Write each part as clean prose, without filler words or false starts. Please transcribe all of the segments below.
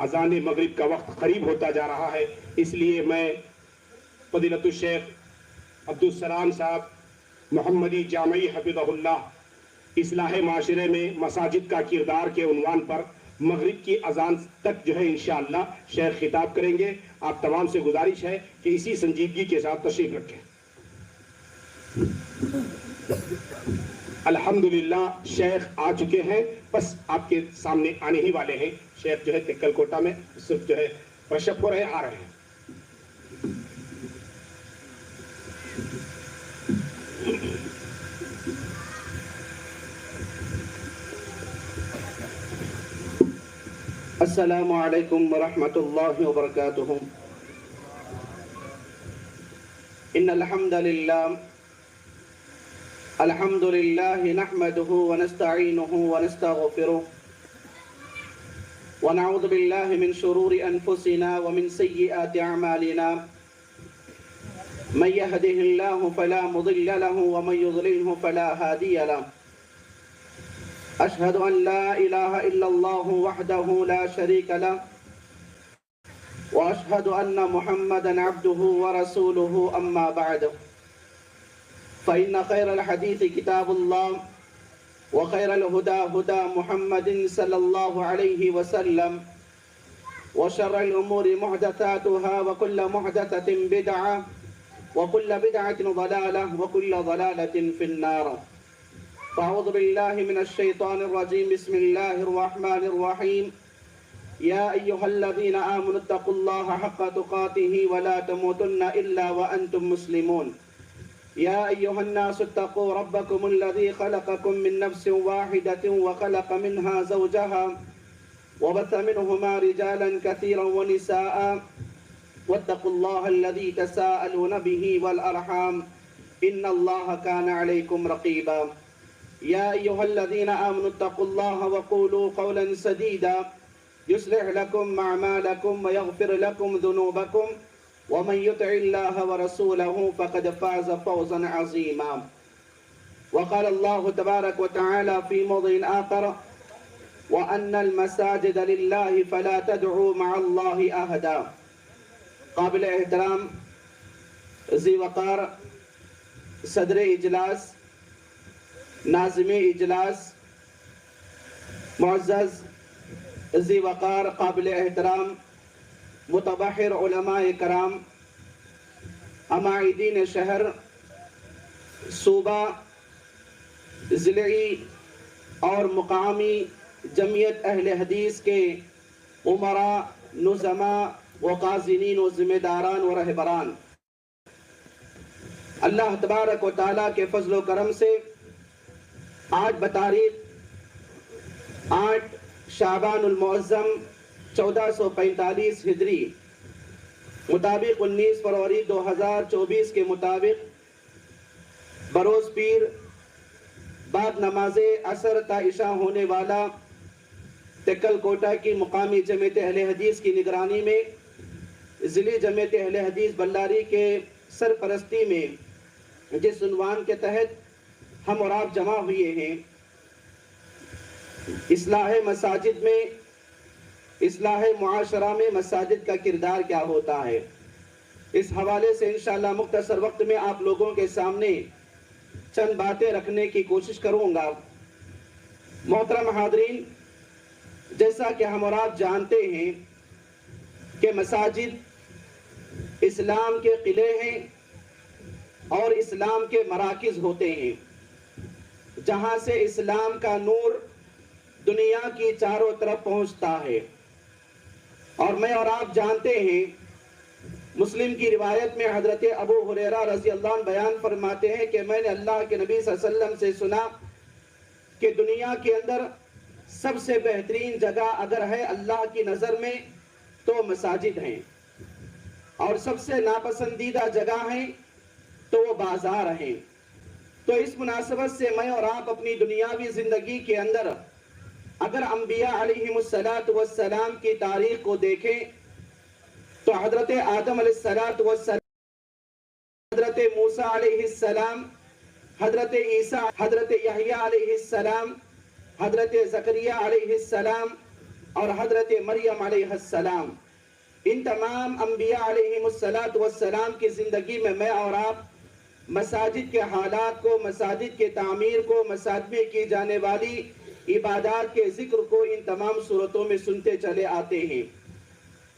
اذان مغرب کا وقت قریب ہوتا جا رہا ہے، اس لیے میں فضیلت الشیخ عبدالسلام صاحب محمدی جامعی حفظہ اللہ اصلاح معاشرے میں مساجد کا کردار کے عنوان پر مغرب کی اذان تک جو ہے انشاءاللہ شیخ خطاب کریں گے۔ آپ تمام سے گزارش ہے کہ اسی سنجیدگی کے ساتھ تشریف رکھیں۔ الحمدللہ شیخ آ چکے ہیں، بس آپ کے سامنے آنے ہی والے ہیں۔ شیخ جو ہے تکل کوٹا میں صرف جو ہے رشک ہو رہے آ رہے ہیں۔ السلام علیکم ورحمۃ اللہ وبرکاتہ۔ ان الحمد للہ نحمده ونستعینه ونستغفره ونعوذ باللہ من شرور انفسنا ومن سیئات اعمالنا، من يهده الله فلا مضل له ومن يضلله فلا هادي له، اشهد ان لا الہ الا اللہ وحدہ لا شریک له، واشهد ان محمدا عبده ورسوله اما بعد، فان خیر الحدیث کتاب اللہ وخیر الہدى ہدى محمد صلی اللہ علیہ وسلم، وشر الامور محدثاتها وكل محدثة بدعة وكل بدعة ضلالة وكل ضلالة في النار۔ فاعوذ باللہ من الشیطان الرجیم، بسم اللہ الرحمن الرحیم۔ یا ایہا الذین آمنوا اتقوا اللہ حق تقاته ولا تموتن الا وانتم مسلمون۔ یا ایہا الناس اتقوا ربکم الذی خلقکم من نفس واحدۃ وخلق منها زوجها وبث منهما رجالا كثيرا ونساء واتقوا الله الذي تساءلون به والأرحام إن الله كان عليكم رقيبا۔ يا أيها الذين آمنوا اتقوا الله وقولوا قولا سديدا يصلح لكم أعمالكم ويغفر لكم ذنوبكم ومن يطع الله ورسوله فقد فاز فوزا عظيما۔ وقال الله تبارك وتعالى في موضع آخر وأن المساجد لله فلا تدعوا مع الله أحدا۔ قابل احترام ذی وقار صدر اجلاس، ناظم اجلاس، معزز ذی وقار قابل احترام متبحر علماء کرام، عمائدین شہر، صوبہ، ضلعی اور مقامی جمعیت اہل حدیث کے امراء، نظماء و قاضنین و ذمہ داران و رہبران، اللہ تبارک و تعالیٰ کے فضل و کرم سے آج بتاریخ 8 شعبان المعظم 1445 ہجری مطابق 19 فروری 2024 کے مطابق بروز پیر بعد نماز عصر تا عشاء ہونے والا تکل کوٹا کی مقامی جمعیت اہل حدیث کی نگرانی میں ضلعی جمعیت اہل حدیث بلاری کے سرپرستی میں جس عنوان کے تحت ہم اور آپ جمع ہوئے ہیں، اصلاح مساجد میں، اصلاح معاشرہ میں مساجد کا کردار کیا ہوتا ہے، اس حوالے سے انشاءاللہ مختصر وقت میں آپ لوگوں کے سامنے چند باتیں رکھنے کی کوشش کروں گا۔ محترم حاضرین، جیسا کہ ہم اور آپ جانتے ہیں کہ مساجد اسلام کے قلعے ہیں اور اسلام کے مراکز ہوتے ہیں، جہاں سے اسلام کا نور دنیا کی چاروں طرف پہنچتا ہے۔ اور میں اور آپ جانتے ہیں، مسلم کی روایت میں حضرت ابو ہریرہ رضی اللہ عنہ بیان فرماتے ہیں کہ میں نے اللہ کے نبی صلی اللہ علیہ وسلم سے سنا کہ دنیا کے اندر سب سے بہترین جگہ اگر ہے اللہ کی نظر میں تو مساجد ہیں، اور سب سے ناپسندیدہ جگہ ہیں تو وہ بازار ہیں۔ تو اس مناسبت سے میں اور آپ اپنی دنیاوی زندگی کے اندر اگر انبیاء علیہم السلام کی تاریخ کو دیکھیں تو حضرت آدم علیہ السلام، حضرت موسیٰ علیہ السلام، حضرت عیسیٰ، حضرت یحییٰ علیہ السلام، حضرت زکریا علیہ السلام، اور حضرت مریم علیہ السلام، ان تمام انبیاء علیہ السلام کی زندگی میں اور آپ مساجد کے حالات کو، مساجد کے تعمیر کو، مساجد میں کی جانے والی عبادات کے ذکر کو ان تمام صورتوں میں سنتے چلے آتے ہیں۔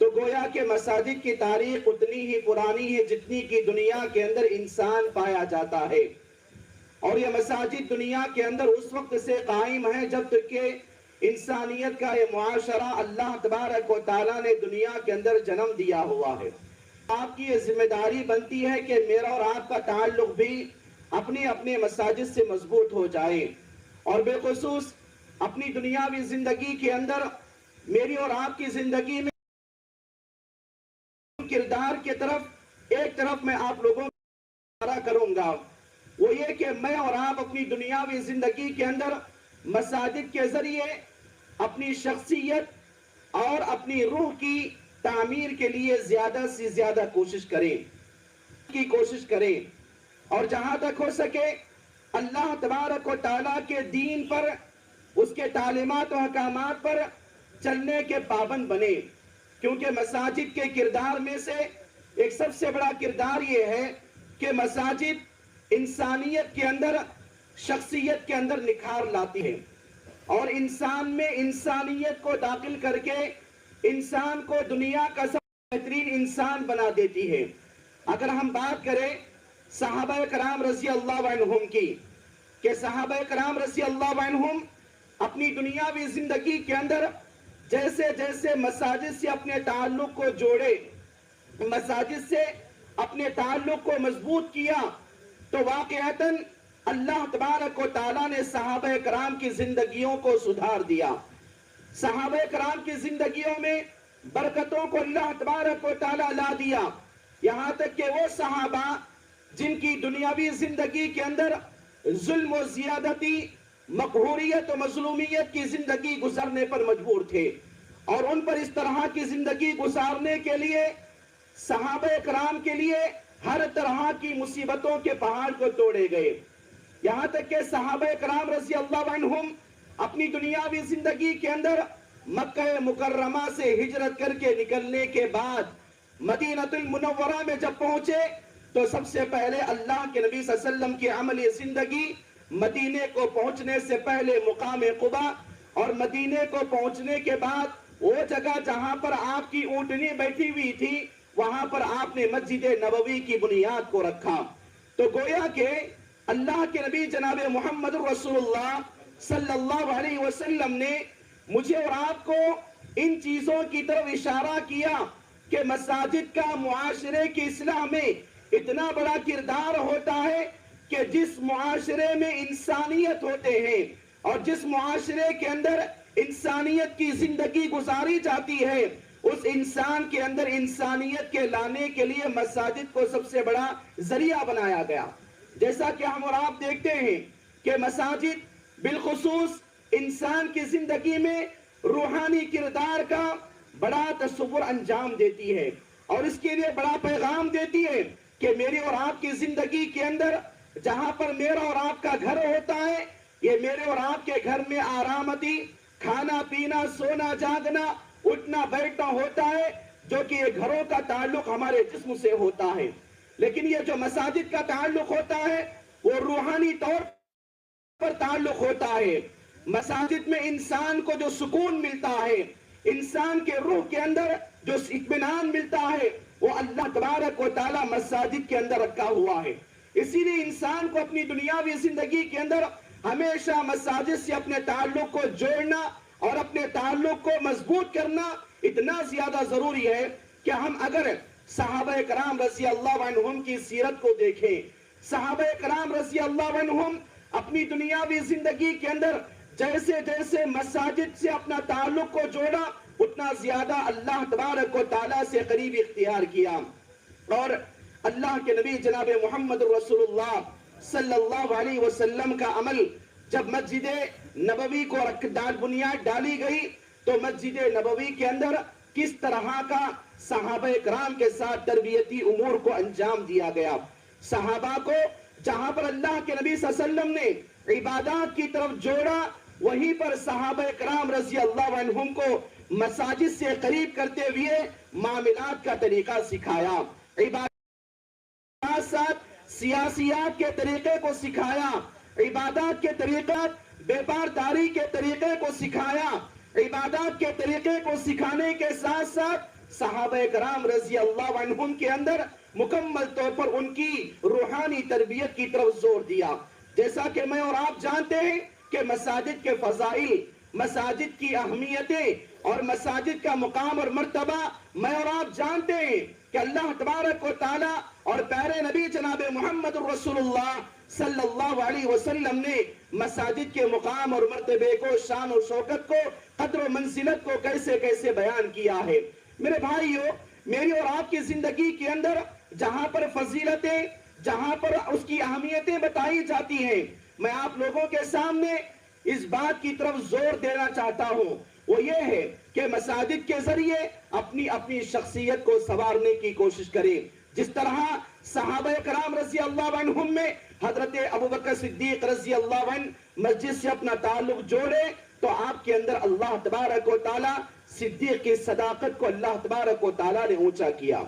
تو گویا کہ مساجد کی تاریخ اتنی ہی پرانی ہے جتنی کی دنیا کے اندر انسان پایا جاتا ہے، اور یہ مساجد دنیا کے اندر اس وقت سے قائم ہے جب تک کہ انسانیت کا یہ معاشرہ اللہ تبارک و تعالیٰ نے دنیا کے اندر جنم دیا ہوا ہے۔ آپ کی یہ ذمہ داری بنتی ہے کہ میرا اور آپ کا تعلق بھی اپنے اپنے مساجد سے مضبوط ہو جائے، اور بالخصوص اپنی دنیاوی زندگی کے اندر میری اور آپ کی زندگی میں کردار کی ایک طرف میں آپ لوگوں کو اشارہ کروں گا، وہ یہ کہ میں اور آپ اپنی دنیاوی زندگی کے اندر مساجد کے ذریعے اپنی شخصیت اور اپنی روح کی تعمیر کے لیے زیادہ سے زیادہ کوشش کریں، اور جہاں تک ہو سکے اللہ تبارک و تعالیٰ کے دین پر، اس کے تعلیمات و احکامات پر چلنے کے پابند بنے، کیونکہ مساجد کے کردار میں سے ایک سب سے بڑا کردار یہ ہے کہ مساجد انسانیت کے اندر، شخصیت کے اندر نکھار لاتی ہے، اور انسان میں انسانیت کو داخل کر کے انسان کو دنیا کا سب سے بہترین انسان بنا دیتی ہے۔ اگر ہم بات کریں صحابہ کرام رضی اللہ عنہم کی، کہ صحابہ کرام رضی اللہ عنہم اپنی دنیاوی زندگی کے اندر جیسے جیسے مساجد سے اپنے تعلق کو جوڑے، مساجد سے اپنے تعلق کو مضبوط کیا، تو واقعتاً اللہ تبارک و تعالیٰ نے صحابہ کرام کی زندگیوں کو سدھار دیا، صحابہ کرام کی زندگیوں میں برکتوں کو اللہ تبارک و تعالیٰ لا دیا، یہاں تک کہ وہ صحابہ جن کی دنیاوی زندگی کے اندر ظلم و زیادتی، مقہوریت و مظلومیت کی زندگی گزارنے پر مجبور تھے، اور ان پر اس طرح کی زندگی گزارنے کے لیے صحابہ کرام کے لیے ہر طرح کی مصیبتوں کے پہاڑ کو توڑے گئے، یہاں تک کہ صحابہ کرام رضی اللہ عنہم اپنی دنیاوی زندگی کے اندر مکہ مکرمہ سے ہجرت کر کے نکلنے کے بعد مدینہ المنورہ میں جب پہنچے تو سب سے پہلے اللہ کے نبی صلی اللہ علیہ وسلم کی عملی زندگی مدینے کو پہنچنے سے پہلے مقام قباء، اور مدینے کو پہنچنے کے بعد وہ جگہ جہاں پر آپ کی اونٹنی بیٹھی ہوئی تھی وہاں پر آپ نے مسجد نبوی کی بنیاد کو رکھا۔ تو گویا کہ اللہ کے نبی جناب محمد رسول اللہ صلی اللہ علیہ وسلم نے مجھے اور آپ کو ان چیزوں کی طرف اشارہ کیا کہ مساجد کا معاشرے کی اصلاح میں اتنا بڑا کردار ہوتا ہے کہ جس معاشرے میں انسانیت ہوتے ہیں اور جس معاشرے کے اندر انسانیت کی زندگی گزاری جاتی ہے، اس انسان کے اندر انسانیت کے لانے کے لیے مساجد کو سب سے بڑا ذریعہ بنایا گیا۔ جیسا کہ ہم اور آپ دیکھتے ہیں کہ مساجد بالخصوص انسان کی زندگی میں روحانی کردار کا بڑا تصور انجام دیتی ہے، اور اس کے لیے بڑا پیغام دیتی ہے کہ میری اور آپ کی زندگی کے اندر جہاں پر میرا اور آپ کا گھر ہوتا ہے، یہ میرے اور آپ کے گھر میں آرامدی، کھانا پینا، سونا جاگنا، اٹھنا بیٹھنا ہوتا ہے، جو کہ یہ گھروں کا تعلق ہمارے جسم سے ہوتا ہے، لیکن یہ جو مساجد کا تعلق ہوتا ہے وہ روحانی طور پر تعلق ہوتا ہے۔ مساجد میں انسان کو جو سکون ملتا ہے، انسان کے روح کے اندر جو اطمینان ملتا ہے، وہ اللہ تبارک و تعالیٰ مساجد کے اندر رکھا ہوا ہے۔ اسی لیے انسان کو اپنی دنیاوی زندگی کے اندر ہمیشہ مساجد سے اپنے تعلق کو جوڑنا اور اپنے تعلق کو مضبوط کرنا اتنا زیادہ ضروری ہے کہ ہم اگر صحابہ کرام رضی اللہ عنہم کی سیرت کو دیکھیں، صحابہ کرام رضی اللہ عنہم اپنی دنیاوی زندگی کے اندر جیسے جیسے مساجد سے اپنا تعلق کو جوڑا، اتنا زیادہ اللہ تبارک و تعالیٰ سے قریب اختیار کیا، اور اللہ کے نبی جناب محمد رسول اللہ صلی اللہ علیہ وسلم کا عمل جب مسجد نبوی کو بنیاد ڈالی گئی تو مسجد نبوی کے اندر کس طرح کا صحابہ کرام کے ساتھ تربیتی امور کو انجام دیا گیا، صحابہ کو جہاں پر اللہ کے نبی صلی اللہ علیہ وسلم نے عبادات کی طرف جوڑا، وہیں پر صحابہ کرام رضی اللہ عنہم کو مساجد سے قریب کرتے ہوئے معاملات کا طریقہ سکھایا، عبادات ساتھ سیاسیات کے طریقے کو سکھایا، عبادات کے طریقات بیپارداری کے طریقے کو سکھایا، عبادات کے طریقے کو سکھانے کے ساتھ ساتھ صحابہ کرام رضی اللہ عنہم کے اندر مکمل طور پر ان کی روحانی تربیت کی طرف زور دیا۔ جیسا کہ میں اور آپ جانتے ہیں کہ مساجد کے فضائل، مساجد کی اہمیتیں اور مساجد کا مقام اور مرتبہ میں اور آپ جانتے ہیں کہ اللہ تبارک و تعالی اور پیارے نبی جناب محمد رسول اللہ صلی اللہ علیہ وسلم نے مساجد کے مقام اور مرتبے کو، شان و شوکت کو، قدر و منزلت کو کیسے کیسے بیان کیا ہے۔ میرے بھائیو، میری اور آپ کی زندگی کے اندر جہاں پر فضیلتیں، جہاں پر اس کی اہمیتیں بتائی جاتی ہیں، میں آپ لوگوں کے سامنے اس بات کی طرف زور دینا چاہتا ہوں، وہ یہ ہے کہ مساجد کے ذریعے اپنی شخصیت کو سنوارنے کی کوشش کریں۔ جس طرح صحابہ کرام رضی اللہ عنہم میں حضرت ابوبکر صدیق رضی اللہ عنہ مسجد سے اپنا تعلق جوڑے، تو آپ کے اندر اللہ تبارک و تعالی صدیق کی صداقت کو اللہ تبارک و تعالی نے اونچا کیا،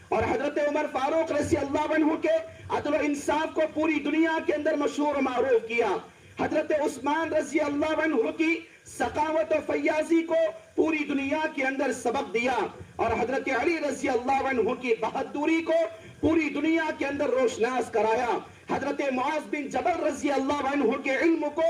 اور حضرت عمر فاروق رضی اللہ عنہ کے عدل و انصاف کو پوری دنیا کے اندر مشہور و معروف کیا، حضرت عثمان رضی اللہ عنہ کی سخاوت و فیاضی کو پوری دنیا کے اندر سبق دیا، اور حضرت علی رضی اللہ عنہ کی بہادری کو پوری دنیا کے اندر روشناس کرایا، حضرت معاذ بن جبل رضی اللہ عنہ کے علم کو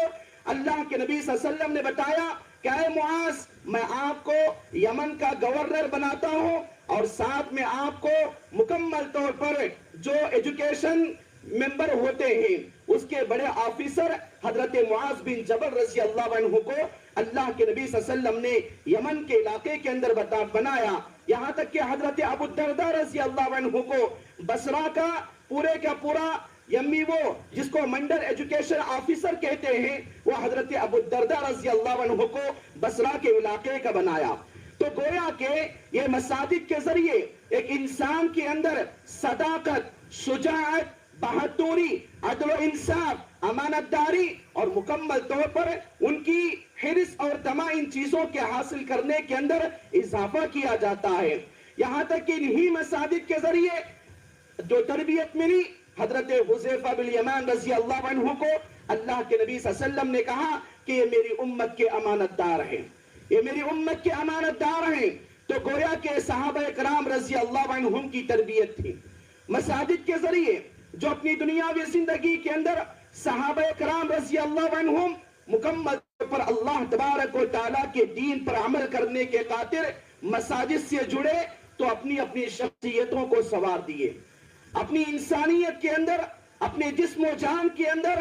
اللہ کے نبی صلی اللہ علیہ وسلم نے بتایا کہ اے معاذ، میں آپ کو یمن کا گورنر بناتا ہوں، اور ساتھ میں آپ کو مکمل طور پر جو ایجوکیشن ممبر ہوتے ہیں اس کے بڑے آفیسر حضرت معاذ بن جبل رضی اللہ عنہ کو اللہ کے نبی صلی اللہ علیہ وسلم نے یمن کے علاقے کے اندر بنایا، یہاں تک کہ حضرت ابو الدرداء رضی اللہ عنہ کو بصرہ کا پورے کا پورا یمی وہ جس کو منڈل ایجوکیشن آفیسر کہتے ہیں، وہ حضرت ابو الدرداء رضی اللہ عنہ کو بصرہ کے علاقے کا بنایا۔ تو گویا کہ یہ مساجد کے ذریعے ایک انسان کے اندر صداقت، شجاعت، بہادری، عدل و انصاف، امانت داری اور مکمل طور پر ان کی حرص اور طمع ان چیزوں کے حاصل کرنے کے اندر اضافہ کیا جاتا ہے۔ یہاں تک کہ انہی مساجد کے ذریعے جو تربیت ملی، حضرت حذیفہ بن یمان رضی اللہ عنہ کو اللہ کے نبی صلی اللہ علیہ وسلم نے کہا کہ یہ میری امت کے امانت دار ہیں، یہ میری امت کے امانت دار ہیں۔ تو گویا کہ صحابہ کرام رضی اللہ عنہم کی تربیت تھی۔ مساجد کے ذریعے جو اپنی دنیاوی زندگی کے اندر صحابہ کرام رضی اللہ عنہم مکمل طور پر اللہ تبارک و تعالیٰ کے دین پر عمل کرنے کے خاطر مساجد سے جڑے، تو اپنی شخصیتوں کو سنوار دیے، اپنی انسانیت کے اندر، اپنے جسم و جان کے اندر،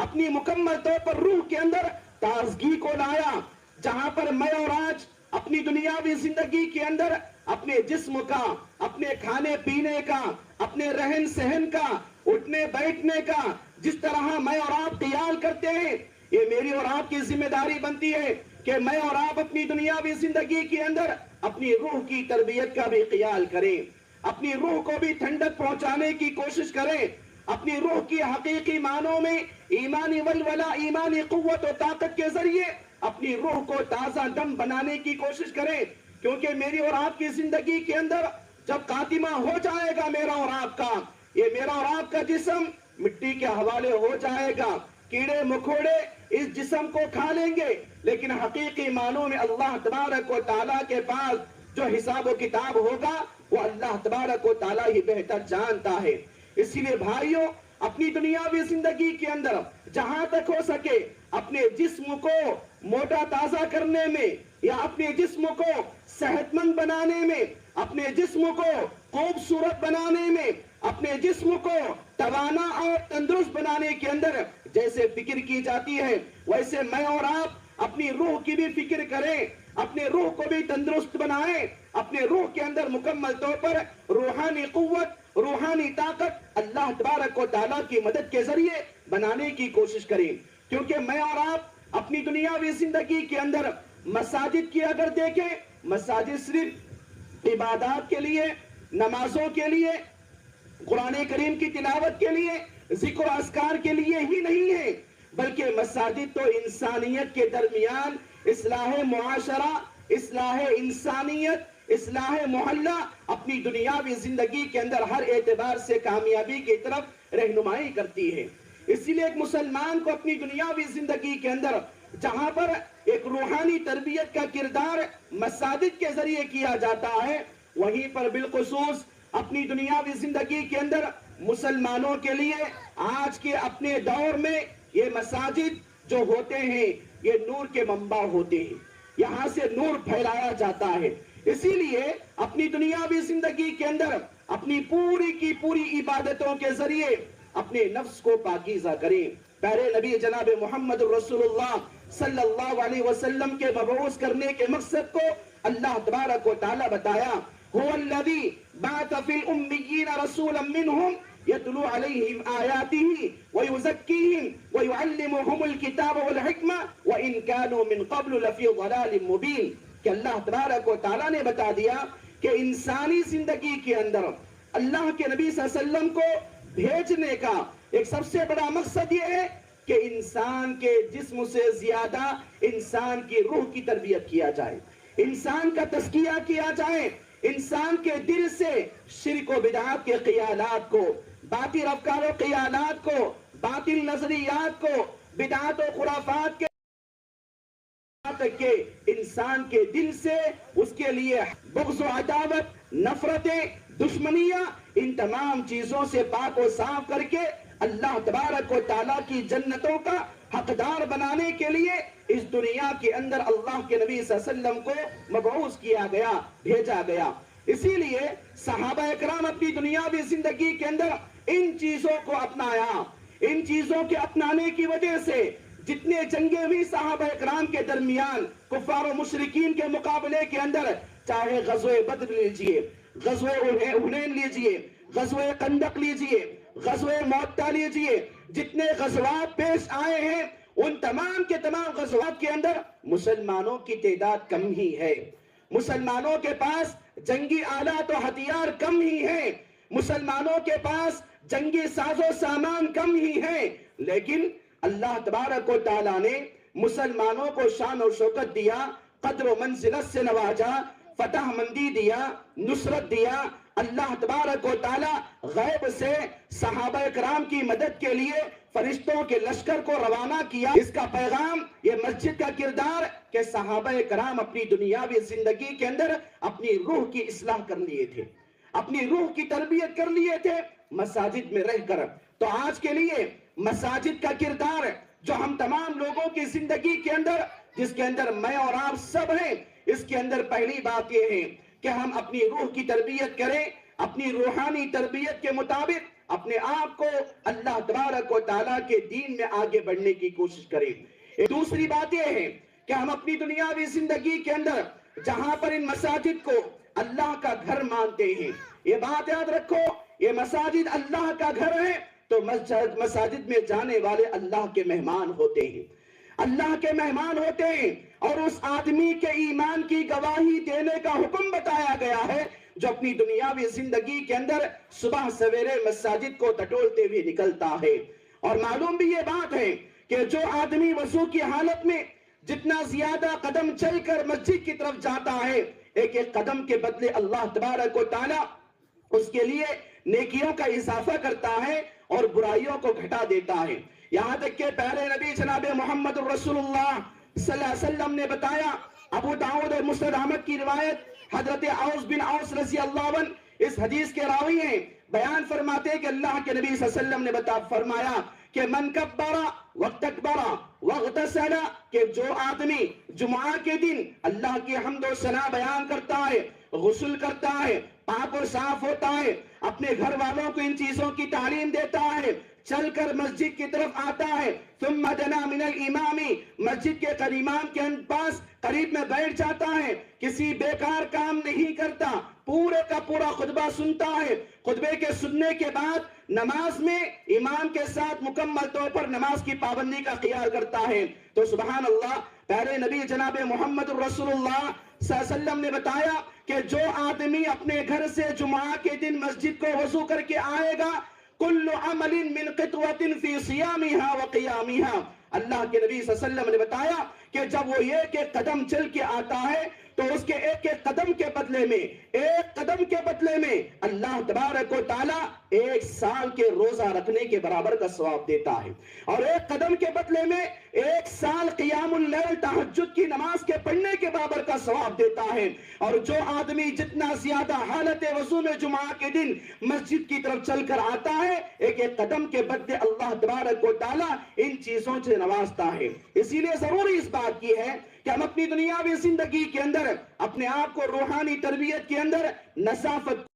اپنی مکمل طور پر روح کے اندر تازگی کو لایا۔ جہاں پر میں اور آج اپنی دنیاوی زندگی کے اندر اپنے جسم کا، اپنے کھانے پینے کا، اپنے رہن سہن کا، اٹھنے بیٹھنے کا جس طرح میں اور آپ خیال کرتے ہیں، یہ میری اور آپ کی ذمہ داری بنتی ہے کہ میں اور آپ اپنی دنیاوی زندگی کے اندر اپنی روح کی تربیت کا بھی خیال کریں، اپنی روح کو بھی ٹھنڈک پہنچانے کی کوشش کریں، اپنی روح کی حقیقی معنوں میں ایمانی ولولہ، ایمانی قوت و طاقت کے ذریعے اپنی روح کو تازہ دم بنانے کی کوشش کریں، کیونکہ میری اور آپ کی زندگی کے اندر جب خاتمہ ہو جائے گا میرا اور آپ کا، یہ میرا اور آپ کا جسم مٹی کے حوالے ہو جائے گا، کیڑے مکوڑے اس جسم کو کھا لیں گے، لیکن حقیقی معنوں میں اللہ تبارک و تعالیٰ کے پاس جو حساب و کتاب ہوگا وہ اللہ تبارک و تعالیٰ ہی بہتر جانتا ہے۔ اسی لیے بھائیوں، اپنی دنیاوی زندگی کے اندر جہاں تک ہو سکے اپنے جسم کو موٹا تازہ کرنے میں، یا اپنے جسم کو صحت مند بنانے میں، اپنے جسم کو خوبصورت بنانے میں، اپنے جسم کو توانا اور تندرست بنانے کے اندر جیسے فکر کی جاتی ہے، ویسے میں اور آپ اپنی روح کی بھی فکر کریں، اپنے روح کو بھی تندرست بنائیں، اپنے روح کے اندر مکمل طور پر روحانی قوت، روحانی طاقت اللہ تبارک و تعالیٰ کی مدد کے ذریعے بنانے کی کوشش کریں۔ کیونکہ میں اور آپ اپنی دنیاوی زندگی کے اندر مساجد کی اگر دیکھیں، مساجد صرف عبادات کے لیے، نمازوں کے لیے، قرآن کریم کی تلاوت کے لیے، ذکر و اذکار کے لیے ہی نہیں ہے، بلکہ مساجد تو انسانیت کے درمیان اصلاح معاشرہ، اصلاح انسانیت، اصلاح محلہ اپنی دنیاوی زندگی کے اندر ہر اعتبار سے کامیابی کی طرف رہنمائی کرتی ہے۔ اسی لیے ایک مسلمان کو اپنی دنیاوی زندگی کے اندر جہاں پر ایک روحانی تربیت کا کردار مساجد کے ذریعے کیا جاتا ہے، وہیں پر بالخصوص اپنی دنیاوی زندگی کے اندر مسلمانوں کے لیے آج کے اپنے دور میں یہ مساجد جو ہوتے ہیں یہ نور کے منبع ہوتے ہیں، یہاں سے نور پھیلایا جاتا ہے۔ اسی لیے اپنی دنیاوی زندگی کے اندر اپنی پوری کی پوری عبادتوں کے ذریعے اپنے نفس کو پاکیزہ کریں۔ پیارے نبی جناب محمد رسول اللہ صلی اللہ علیہ وسلم کے مبعوث کرنے کے مقصد کو اللہ تبارک و تعالی بتایا، هو الذی بعث فی الامیین رسولا منہم یتلو علیہم آیاتہ ویزکیہم ویعلمہم الکتاب والحکمہ وان کانوا من قبل لفی ضلال مبین، کہ اللہ تبارک و تعالی نے بتا دیا کہ انسانی زندگی کے اندر اللہ کے نبی صلی اللہ علیہ وسلم کو بھیجنے کا ایک سب سے بڑا مقصد یہ ہے کہ انسان کے جسم سے زیادہ انسان کی روح کی تربیت کیا جائے، انسان کا تزکیہ کیا جائے، انسان کے دل سے شرک و بدعات کے خیالات کو، باطل افکار و خیالات کو، باطل نظریات کو، بدعات و خرافات کے تک کہ انسان کے دل سے اس کے لیے بغض و عداوت، نفرتیں، دشمنیاں، ان تمام چیزوں سے پاک و صاف کر کے اللہ تبارک و تعالیٰ کی جنتوں کا حقدار بنانے کے لیے اس دنیا کے اندر اللہ کے نبی صلی اللہ علیہ وسلم کو مبعوث کیا گیا، بھیجا گیا۔ اسی لیے صحابہ اکرام اپنی دنیاوی زندگی کے اندر ان چیزوں کو اپنایا۔ ان چیزوں کے اپنانے کی وجہ سے جتنے جنگیں ہوئی صحابہ اکرام کے درمیان کفار و مشرکین کے مقابلے کے اندر، چاہے غزوہ بدر لیجئے، غزوہ حنین لیجئے، غزوہ خندق لیجئے، غزوہ معطہ لیجئے، جتنے غزوات پیش آئے ہیں ان تمام کے تمام غزوات کے اندر مسلمانوں کی تعداد کم ہی ہے، مسلمانوں کے پاس جنگی آلات و ہتھیار کم ہی ہیں، مسلمانوں کے پاس جنگی ساز و سامان کم ہی ہیں، لیکن اللہ تبارک و تعالیٰ نے مسلمانوں کو شان و شوکت دیا، قدر و منزلت سے نوازا، فتح مندی دیا، نصرت دیا۔ اللہ تبارک و تعالیٰ غیب سے صحابہ کرام کی مدد کے لیے فرشتوں کے لشکر کو روانہ کیا۔ اس کا پیغام یہ مسجد کا کردار کہ صحابہ کرام اپنی دنیاوی زندگی کے اندر اپنی روح کی اصلاح کر لیے تھے، اپنی روح کی تربیت کر لیے تھے مساجد میں رہ کر۔ تو آج کے لیے مساجد کا کردار جو ہم تمام لوگوں کی زندگی کے اندر، جس کے اندر میں اور آپ سب ہیں، اس کے اندر پہلی بات یہ ہے کہ ہم اپنی روح کی تربیت کریں، اپنی روحانی تربیت کے مطابق اپنے آپ کو اللہ تبارک و تعالیٰ کے دین میں آگے بڑھنے کی کوشش کریں۔ دوسری بات یہ ہے کہ ہم اپنی دنیاوی زندگی کے اندر جہاں پر ان مساجد کو اللہ کا گھر مانتے ہیں، یہ بات یاد رکھو، یہ مساجد اللہ کا گھر ہے تو مساجد میں جانے والے اللہ کے مہمان ہوتے ہیں، اللہ کے مہمان ہوتے ہیں، اور اس آدمی کے ایمان کی گواہی دینے کا حکم بتایا گیا ہے جو اپنی دنیاوی زندگی کے اندر صبح سویرے مساجد کو ٹٹولتے ہوئے نکلتا ہے۔ اور معلوم بھی یہ بات ہے کہ جو آدمی وضو کی حالت میں جتنا زیادہ قدم چل کر مسجد کی طرف جاتا ہے، ایک ایک قدم کے بدلے اللہ تبارک و تعالیٰ اس کے لیے نیکیوں کا اضافہ کرتا ہے اور برائیوں کو گھٹا دیتا ہے۔ یہاں تک کہ پیارے نبی جناب محمد رسول اللہ صلی اللہ علیہ وسلم نے بتایا، ابو داؤد اور مسند احمد کی روایت، حضرت اوس بن اوس رضی اللہ عنہ اس حدیث کے راوی ہیں، بیان فرماتے ہیں کہ اللہ کے نبی صلی اللہ علیہ وسلم نے فرمایا کہ من کبر واستکبر واغتسل، کہ جو آدمی جمعہ کے دن اللہ کی حمد و ثنا بیان کرتا ہے، غسل کرتا ہے، پاک و صاف ہوتا ہے، اپنے گھر والوں کو ان چیزوں کی تعلیم دیتا ہے، چل کر مسجد کی طرف آتا ہے، ثم دنا من الامام، مسجد کے امام کے پاس قریب میں بیٹھ جاتا ہے، کسی بیکار کام نہیں کرتا، پورے کا پورا خطبہ سنتا ہے، خطبے کے سننے کے بعد نماز میں امام کے ساتھ مکمل طور پر نماز کی پابندی کا خیال کرتا ہے، تو سبحان اللہ، پیارے نبی جناب محمد رسول اللہ صلی اللہ علیہ وسلم نے بتایا کہ جو آدمی اپنے گھر سے جمعہ کے دن مسجد کو وضو کر کے آئے گا، کل عمل من قطوة فی صیامها و قیامها، اللہ کے نبی صلی اللہ علیہ وسلم نے بتایا کہ جب وہ ایک ایک قدم چل کے آتا ہے تو اس کے ایک ایک قدم کے بدلے میں اللہ تبارک و تعالیٰ 1 سال کے روزہ رکھنے کے برابر کا ثواب دیتا ہے، اور ایک قدم کے بدلے میں 1 سال قیام اللیل تہجد کی نماز کے پڑھنے کے برابر کا ثواب دیتا ہے۔ اور جو آدمی جتنا زیادہ حالت وضو میں جمعہ کے دن مسجد کی طرف چل کر آتا ہے، ایک ایک قدم کے بدلے اللہ تبارک و تعالیٰ ان چیزوں سے نوازتا ہے۔ اسی لیے ضروری اس بات کی ہے کہ ہم اپنی دنیاوی زندگی کے اندر اپنے آپ کو روحانی تربیت کے اندر نظافت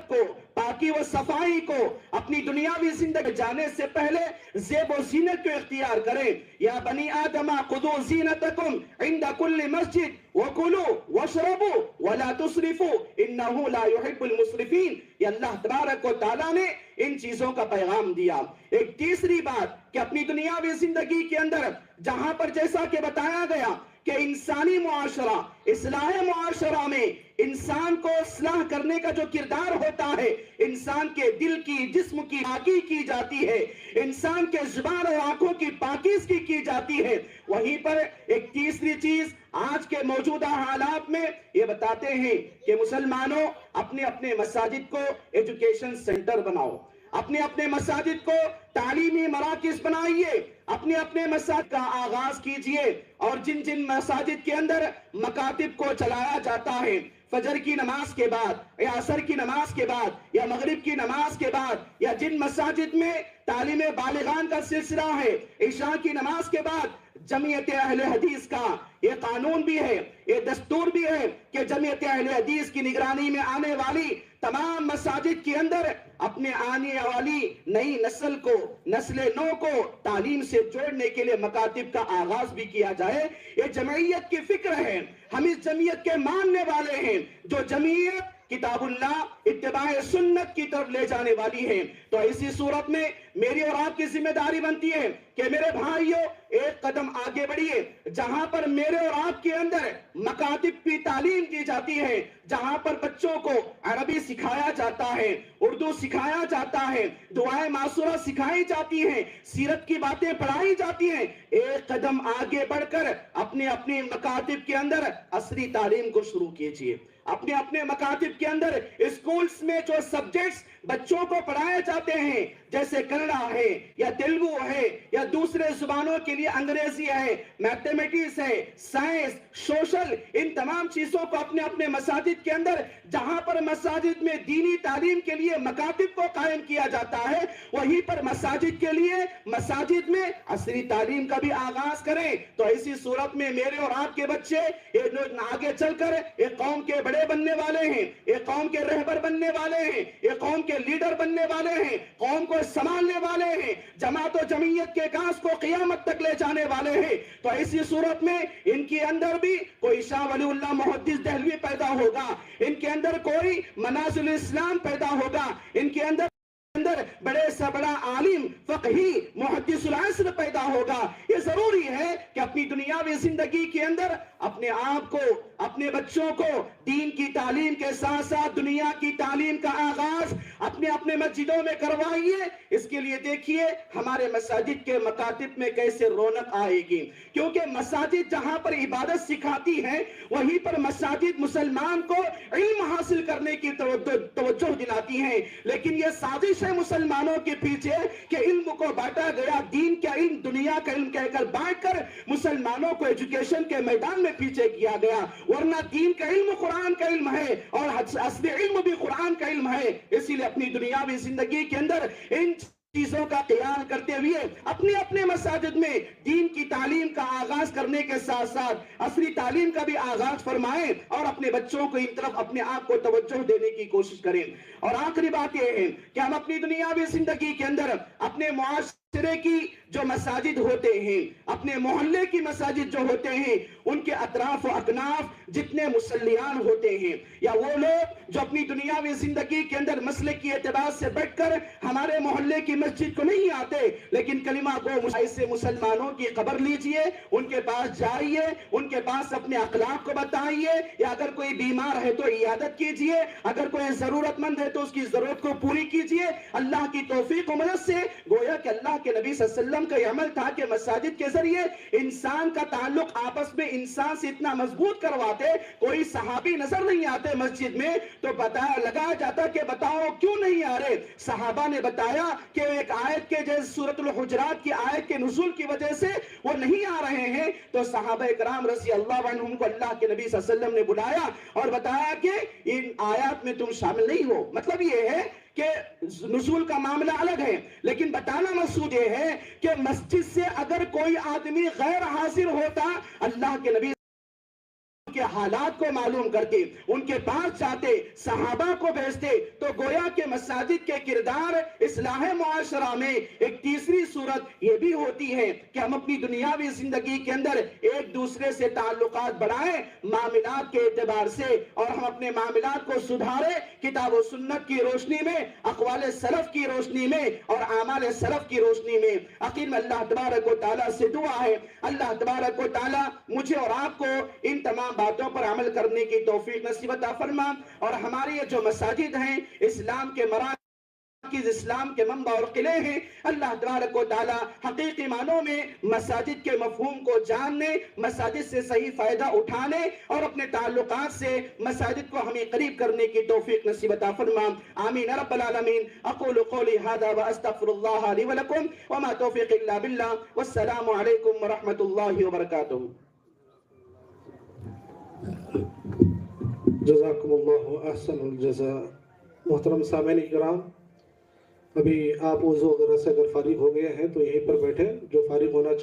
کو، پاکی و صفائی کو اپنی دنیاوی زندگی جانے سے پہلے زیب و زینت کو اختیار کریں۔ یا بنی آدم خذوا زینتکم عند کل مسجد وَكُلُوا وَاشْرَبُوا وَلَا تُسْرِفُوا إِنَّهُ لَا يُحِبُّ الْمُسْرِفِينَ۔ یہ اللہ تبارک و تعالیٰ نے ان چیزوں کا پیغام دیا۔ ایک تیسری بات کہ اپنی دنیاوی زندگی کے اندر جہاں پر جیسا کہ بتایا گیا کہ انسانی معاشرہ، اصلاح معاشرہ میں انسان کو اصلاح کرنے کا جو کردار ہوتا ہے، انسان کے دل کی، جسم کی پاکی کی جاتی ہے، انسان کے زبان اور آنکھوں کی پاکیزگی کی جاتی ہے، وہیں پر ایک تیسری چیز آج کے موجودہ حالات میں یہ بتاتے ہیں کہ مسلمانوں اپنے اپنے مساجد کو ایجوکیشن سینٹر بناؤ، اپنے اپنے مساجد کو تعلیمی مراکز بنائیے، اپنے اپنے مساجد کا آغاز کیجئے، اور جن جن مساجد کے اندر مکاتب کو چلایا جاتا ہے، فجر کی نماز کے بعد یا عصر کی نماز کے بعد یا مغرب کی نماز کے بعد، یا جن مساجد میں تعلیم بالغان کا سلسلہ ہے، عشاء کی نماز کے بعد جمعیت اہل حدیث کا یہ قانون بھی ہے، یہ دستور بھی ہے کہ جمعیت اہل حدیث کی نگرانی میں آنے والی تمام مساجد کے اندر اپنے آنے والی نئی نسل کو، نسل نو کو تعلیم سے جوڑنے کے لیے مکاتب کا آغاز بھی کیا جائے۔ یہ جمعیت کی فکر ہے، ہم اس جمعیت کے ماننے والے ہیں، جو جمعیت کتاب اللہ، اتباع سنت کی طرف لے جانے والی ہے۔ تو اسی صورت میں میری اور آپ کی ذمہ داری بنتی ہے کہ میرے بھائیوں ایک قدم آگے بڑھیے، جہاں پر میرے اور آپ کے اندر مکاتب کی تعلیم دی جاتی ہے، جہاں پر بچوں کو عربی سکھایا جاتا ہے، اردو سکھایا جاتا ہے، دعائیں معصورہ سکھائی جاتی ہیں، سیرت کی باتیں پڑھائی جاتی ہیں، ایک قدم آگے بڑھ کر اپنے اپنے مکاتب کے اندر عصری تعلیم کو شروع کیجئے۔ اپنے اپنے مکاتب کے اندر اسکولز میں جو سبجیکٹس بچوں کو پڑھائے جاتے ہیں، جیسے کنڑا ہے یا تیلگو ہے یا دوسرے زبانوں کے لیے انگریزی ہے، میتھمیٹکس ہے، سائنس، سوشل، ان تمام چیزوں کو اپنے اپنے مساجد کے اندر، جہاں پر مساجد میں دینی تعلیم کے لیے مکاتب کو قائم کیا جاتا ہے، وہیں پر مساجد کے لیے مساجد میں عصری تعلیم کا بھی آغاز کریں۔ تو اسی صورت میں میرے اور آپ کے بچے آگے چل کر ایک قوم کے بڑے بننے والے ہیں، ایک قوم کے رہبر بننے والے ہیں، ایک قوم کے لیڈر بننے والے ہیں، قوم کو سنبھالنے والے ہیں، جماعت و جمعیت کے کاس کو قیامت تک لے جانے والے ہیں۔ تو ایسی صورت میں ان کے اندر بھی کوئی شاہ ولی اللہ محدث دہلوی پیدا ہوگا، ان کے اندر کوئی منازل اسلام پیدا ہوگا، ان کے اندر بڑے سے بڑا عالم فقہی محدث العصر پیدا ہوگا۔ یہ ضروری ہے کہ اپنی دنیاوی زندگی کے اندر اپنے آپ کو، اپنے بچوں کو دین کی تعلیم کے ساتھ ساتھ دنیا کی تعلیم کا آغاز اپنے اپنے مسجدوں میں کروائیے۔ اس کے لیے دیکھیے ہمارے مساجد کے مکاتب میں کیسے رونق آئے گی، کیونکہ مساجد جہاں پر عبادت سکھاتی ہے، وہیں پر مساجد مسلمان کو علم حاصل کرنے کی توجہ دلاتی ہیں۔ لیکن یہ سازش ہے مسلمانوں کے پیچھے کہ علم کو بانٹا گیا، دین کا علم، دنیا کا علم کہہ کر بانٹ کر مسلمانوں کو ایجوکیشن کے میدان میں پیچھے کیا گیا، ورنہ دین کا علم قرآن کا علم ہے اور اصل علم بھی قرآن کا علم ہے۔ اسی لیے اپنی دنیاوی زندگی کے اندر ان چیزوں کا خیال کرتے ہوئے اپنے اپنے مساجد میں دین کی تعلیم کا آغاز کرنے کے ساتھ ساتھ عصری تعلیم کا بھی آغاز فرمائیں، اور اپنے بچوں کو ان طرف اپنے آپ کو توجہ دینے کی کوشش کریں۔ اور آخری بات یہ ہے کہ ہم اپنی دنیاوی زندگی کے اندر اپنے معاشرے کی جو مساجد ہوتے ہیں، اپنے محلے کی مساجد جو ہوتے ہیں، ان کے اطراف و اکناف جتنے مصلیان ہوتے ہیں، یا وہ لوگ جو اپنی دنیاوی زندگی کے اندر مسلک کی اعتبار سے بیٹھ کر ہمارے محلے کی مسجد کو نہیں آتے، لیکن کلمہ گو ایسے مسلمانوں کی خبر لیجئے، ان کے پاس جائیے، ان کے پاس اپنے اخلاق کو بتائیے، یا اگر کوئی بیمار ہے تو عیادت کیجئے، اگر کوئی ضرورت مند ہے تو اس کی ضرورت کو پوری کیجئے۔ اللہ کی توفیق و مدد سے گویا کہ اللہ کے نبی صلی اللہ علیہ وسلم کا یہ عمل تھا کہ مساجد کے ذریعے انسان کا تعلق آپس میں انسان سے اتنا مضبوط کرواتے، کوئی صحابی نظر نہیں آتے مسجد میں تو لگایا جاتا کہ بتاؤ کیوں نہیں آ رہے؟ صحابہ نے بتایا کہ ایک آیت کے جیسے سورۃ الحجرات کی آیت کے نزول کی وجہ سے وہ نہیں آ رہے ہیں، تو صحابہ کرام رضی اللہ عنہم کو اللہ کے نبی صلی اللہ علیہ وسلم نے بلایا اور بتایا کہ ان آیات میں تم شامل نہیں ہو۔ مطلب یہ ہے کہ نزول کا معاملہ الگ ہے، لیکن بتانا مقصود یہ ہے کہ مسجد سے اگر کوئی آدمی غیر حاضر ہوتا، اللہ کے نبی کے حالات کو معلوم کرتے، ان کے پاس جاتے، صحابہ کو بھیجتے، تو گویا کہ مساجد کے کردار اصلاح معاشرہ میں ایک تیسری صورت یہ بھی ہوتی ہے کہ ہم اپنی دنیاوی زندگی کے اندر ایک دوسرے سے تعلقات بڑھائیں معاملات کے اعتبار سے، اور ہم اپنے معاملات کو سدھاریں کتاب و سنت کی روشنی میں، اقوال سلف کی روشنی میں اور اعمال سلف کی روشنی میں۔ آخر میں اللہ تبارک و تعالیٰ سے دعا ہے، اللہ تبارک و تعالیٰ مجھے اور آپ کو ان تمام باتوں پر عمل کرنے کی توفیق نصیب عطا فرما، اور ہماری یہ جو مساجد ہیں اسلام کے مراکز، اسلام کے منبع اور قلعے ہیں، اللہ تبارک و تعالی حقیقی معنوں میں مساجد کے مفہوم کو جاننے، مساجد سے صحیح فائدہ اٹھانے اور اپنے تعلقات سے مساجد کو ہمیں قریب کرنے کی توفیق نصیب عطا فرما، آمین رب العالمین۔ اقول قولی ھذا واستغفر اللہ لی ولکم وما توفیق الا باللہ، والسلام علیکم ورحمۃ اللہ وبرکاتہ۔ جزاکم اللہ احسن الجزاء۔ محترم سامعین کرام، ابھی آپ وضو وغیرہ سے اگر فارغ ہو گئے ہیں تو یہیں پر بیٹھیں، جو فارغ ہونا چاہتے ہیں